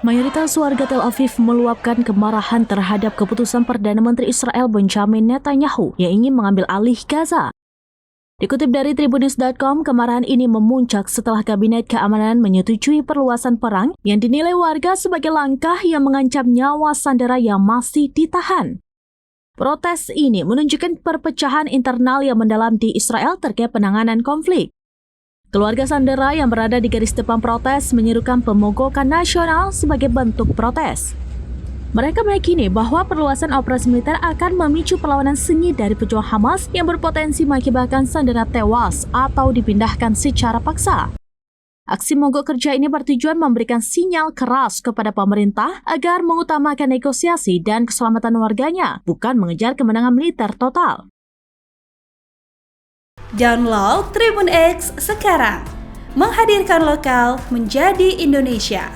Mayoritas warga Tel Aviv meluapkan kemarahan terhadap keputusan Perdana Menteri Israel Benjamin Netanyahu yang ingin mengambil alih Gaza. Dikutip dari Tribunnews.com, kemarahan ini memuncak setelah Kabinet Keamanan menyetujui perluasan perang yang dinilai warga sebagai langkah yang mengancam nyawa sandera yang masih ditahan. Protes ini menunjukkan perpecahan internal yang mendalam di Israel terkait penanganan konflik. Keluarga sandera yang berada di garis depan protes menyerukan pemogokan nasional sebagai bentuk protes. Mereka meyakini bahwa perluasan operasi militer akan memicu perlawanan sengit dari pejuang Hamas yang berpotensi mengakibatkan sandera tewas atau dipindahkan secara paksa. Aksi mogok kerja ini bertujuan memberikan sinyal keras kepada pemerintah agar mengutamakan negosiasi dan keselamatan warganya, bukan mengejar kemenangan militer total. Download Tribun X sekarang, menghadirkan lokal menjadi Indonesia.